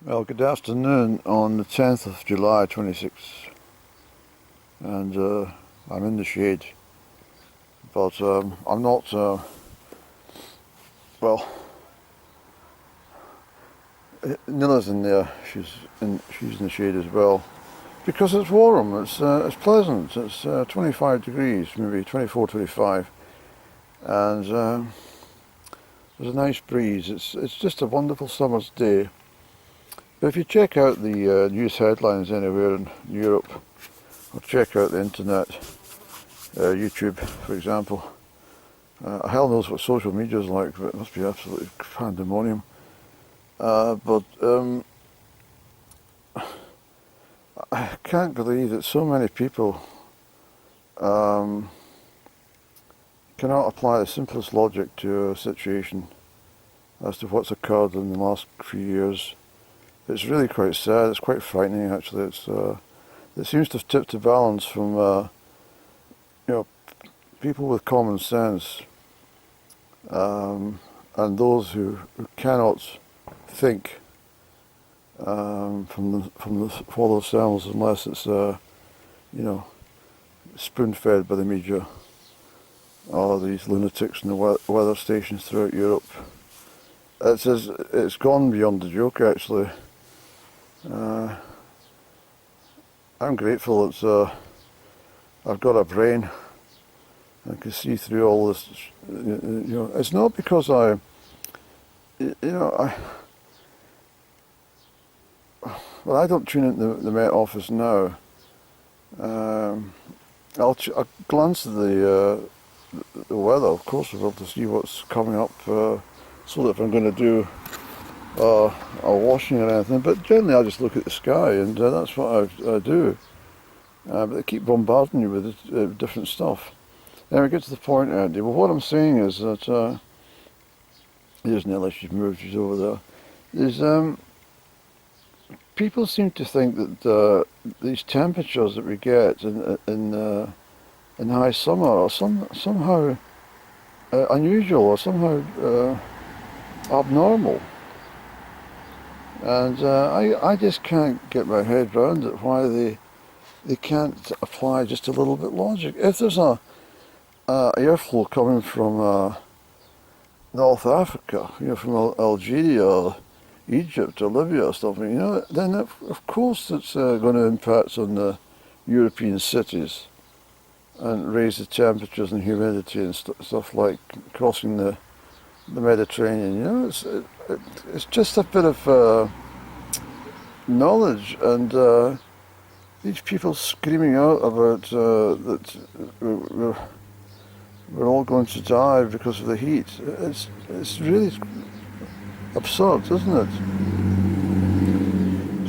Well, good afternoon on the 10th of July 26, and I'm in the shade, but I'm not, well, Nilla's in there, she's in the shade as well, because it's warm, it's pleasant, it's 25 degrees, maybe 24, 25, and there's a nice breeze, it's just a wonderful summer's day. But if you check out the news headlines anywhere in Europe, or check out the internet, YouTube for example, hell knows what social media is like, but it must be absolutely pandemonium. But I can't believe that so many people cannot apply the simplest logic to a situation as to what's occurred in the last few years. It's really quite sad, it's quite frightening actually. It seems to have tipped the balance from people with common sense and those who cannot think for themselves unless it's spoon-fed by the media or these lunatics in the weather stations throughout Europe. It's gone beyond the joke actually. I'm grateful that I've got a brain and can see through all this. It's not because I don't tune into the Met Office now. I'll glance at the weather, of course, to see what's coming up, so that if I'm going to do or washing or anything, but generally I just look at the sky, and that's what I do. But they keep bombarding you with different stuff. Then we get to the point, Andy. Well, what I'm saying is that here's Nellie. She's moved. She's over there. There's people seem to think that these temperatures that we get in high summer are somehow unusual or somehow abnormal. And I just can't get my head around it, why they can't apply just a little bit logic. If there's a airflow coming from North Africa, from Algeria or Egypt or Libya or something, then of course it's going to impact on the European cities and raise the temperatures and humidity and stuff like crossing the Mediterranean. It's just a bit of knowledge, and these people screaming out about that we're all going to die because of the heat. It's really absurd, isn't it?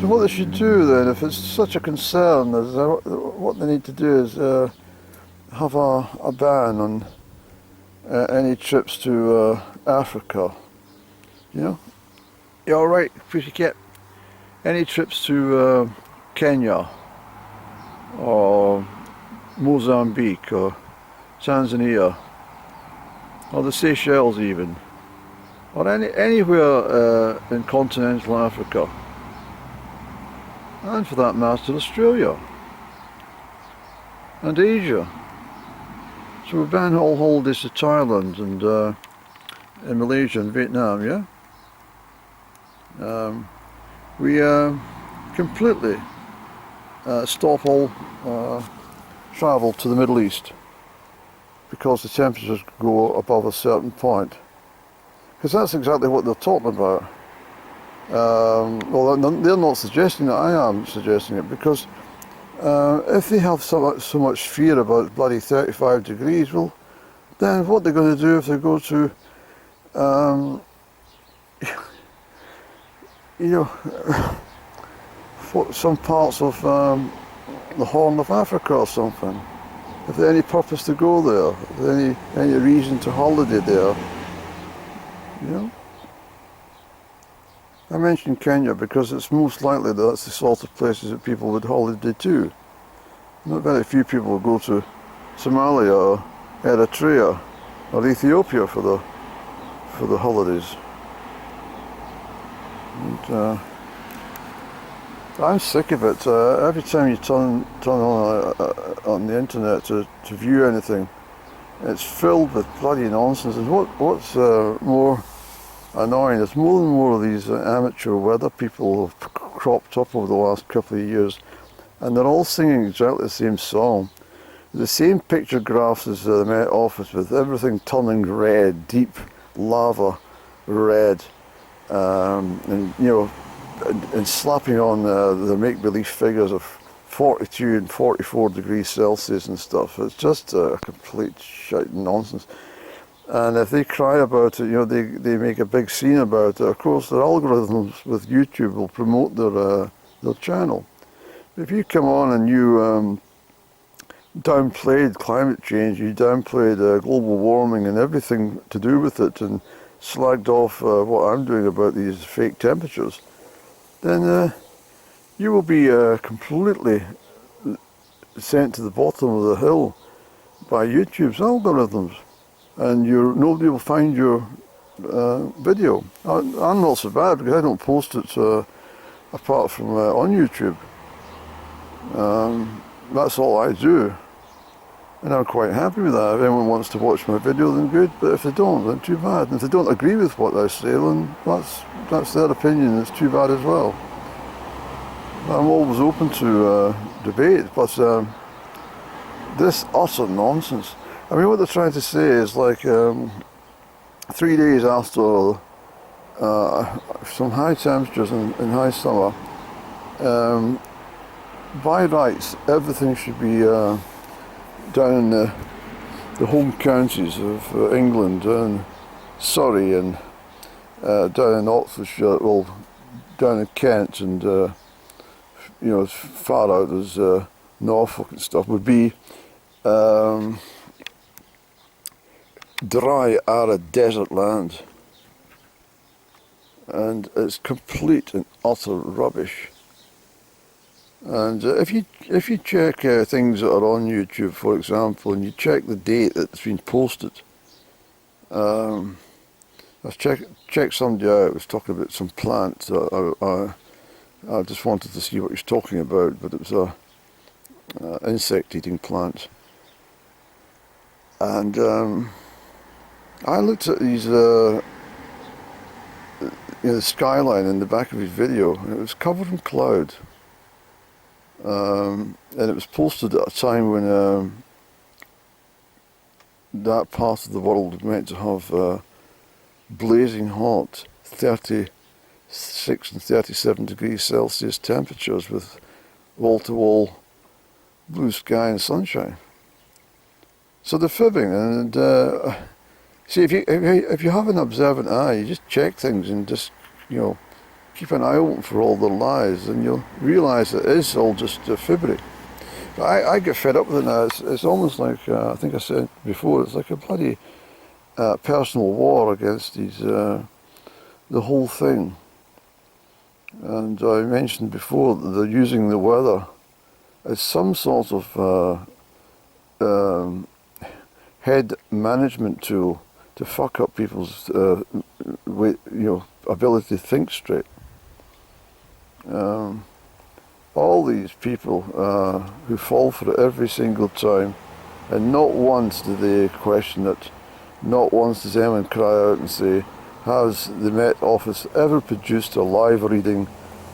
So what they should do then, if it's such a concern, is what they need to do is have a ban on any trips to Africa. You're all right, pussycat. Any trips to Kenya or Mozambique or Tanzania or the Seychelles even, or anywhere in continental Africa, and for that matter Australia and Asia. So we ban all holidays to Thailand and in Malaysia and Vietnam, yeah? We completely stop all travel to the Middle East because the temperatures go above a certain point. Because that's exactly what they're talking about. Well, they're not suggesting it, I am suggesting it, because if they have so much fear about bloody 35 degrees, well, then what they're going to do if they go to some parts of the Horn of Africa or something. If there's any purpose to go there, if there's any reason to holiday there, I mentioned Kenya because it's most likely that that's the sort of places that people would holiday to. Not very few people will go to Somalia or Eritrea or Ethiopia for the holidays. And I'm sick of it. Every time you turn on the internet to view anything, it's filled with bloody nonsense. And what's more annoying is more and more of these amateur weather people have cropped up over the last couple of years, and they're all singing exactly the same song. The same picture graphs as the Met Office, with everything turning red, deep lava red, and you know, and slapping on the make-believe figures of 42 and 44 degrees Celsius and stuff. It's just a complete shite nonsense. And if they cry about it, you know, they make a big scene about it. Of course, their algorithms with YouTube will promote their channel. If you come on and you downplayed climate change, you downplayed global warming and everything to do with it, and slagged off what I'm doing about these fake temperatures, then you will be completely sent to the bottom of the hill by YouTube's algorithms, and nobody will find your video. I'm not so bad because I don't post it apart from on YouTube. That's all I do, and I'm quite happy with that. If anyone wants to watch my video, then good, but if they don't, then too bad. And if they don't agree with what I say, then that's their opinion. It's too bad as well. I'm always open to debate, but this utter nonsense. I mean, what they're trying to say is like 3 days after some high temperatures in high summer, by rights, everything should be down in the home counties of England, and Surrey, and down in Oxfordshire, well, down in Kent, and you know, as far out as Norfolk and stuff, would be dry, arid desert land, and it's complete and utter rubbish. And if you check things that are on YouTube, for example, and you check the date that it's been posted, I've checked somebody out, was talking about some plant. I just wanted to see what he was talking about, but it was a insect-eating plant. And I looked at these, the skyline in the back of his video, and it was covered in cloud. And it was posted at a time when that part of the world was meant to have blazing hot 36 and 37 degrees Celsius temperatures with wall-to-wall blue sky and sunshine. So they're fibbing, and see, if you have an observant eye, you just check things and just, you know, keep an eye open for all their lies, and you'll realise that it is all just fibbery. But I get fed up with it now. It's almost like, I think I said before, it's like a bloody personal war against these, the whole thing. And I mentioned before that they're using the weather as some sort of head management tool to fuck up people's ability to think straight. All these people who fall for it every single time, and not once do they question it, not once does anyone cry out and say, has the Met Office ever produced a live reading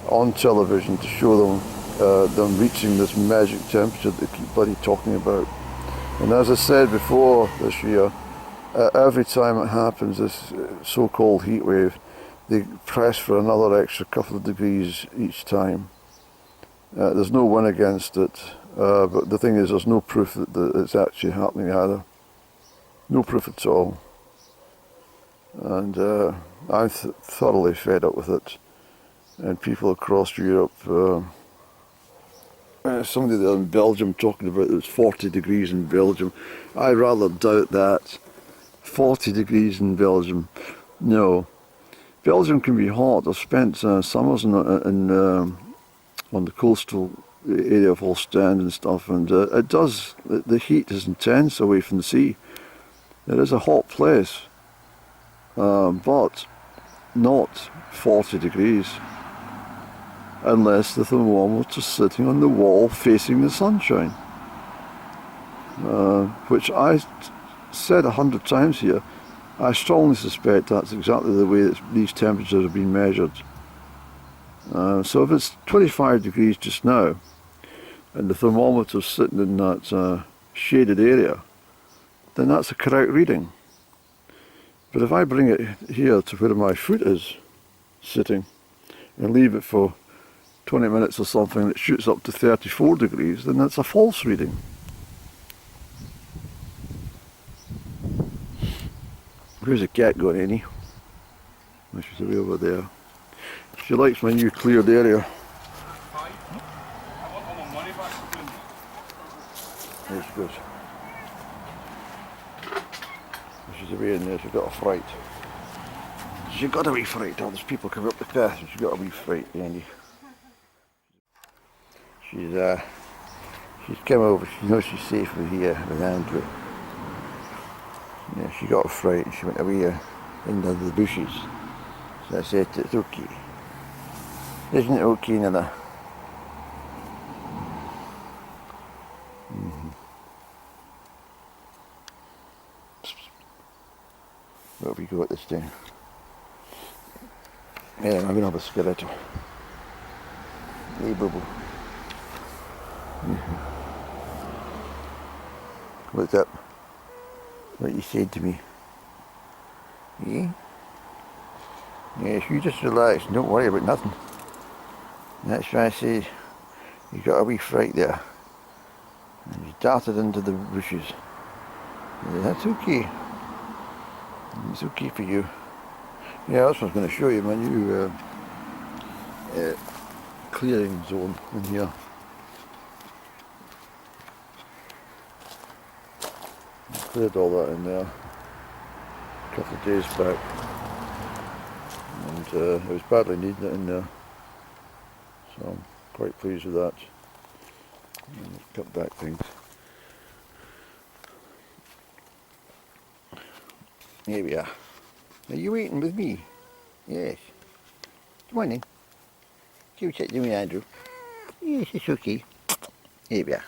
on television to show them reaching this magic temperature that they keep bloody talking about? And as I said before this year, every time it happens, this so-called heat wave, they press for another extra couple of degrees each time. There's no win against it, but the thing is, there's no proof that it's actually happening either. No proof at all. And I'm thoroughly fed up with it. And people across Europe, somebody there in Belgium talking about it was 40 degrees in Belgium. I rather doubt that. 40 degrees in Belgium. No. Belgium can be hot. I've spent summers on the coastal area of Ostend and stuff, and it does, the heat is intense away from the sea. It is a hot place, but not 40 degrees. unless the thermometer is sitting on the wall facing the sunshine. Which I said 100 times here, I strongly suspect that's exactly the way that these temperatures have been measured. So if it's 25 degrees just now, and the thermometer is sitting in that shaded area, then that's a correct reading. But if I bring it here to where my foot is sitting, and leave it for 20 minutes or something, and it shoots up to 34 degrees, then that's a false reading. Where's the cat going, Annie? Oh, she's away over there. She likes my new cleared area. There she goes. She's away in there, she's got a fright. She got a wee fright. All these people come up the path and she got a wee fright, Andy. She's come over, she knows she's safe with Andrew. Yeah, she got a fright and she went away into the bushes. So I said, it's okay. Isn't it okay, Nana? Where have we got this down? Yeah, I'm going to have a skeleton. Hey, bubble. What's up? What you said to me? Yeah? Yes, you just relax and don't worry about nothing. And that's why I say you got a wee fright there. And you darted into the bushes. Yeah, that's okay. It's okay for you. Yeah, that's what I was going to show you, my new clearing zone in here. I cleared all that in there a couple of days back, and it was badly needed in there, so I'm quite pleased with that. And cut back things. Here we are. Are you eating with me? Yes. Come on then. See what you're doing, Andrew. Yes, it's okay. Here we are.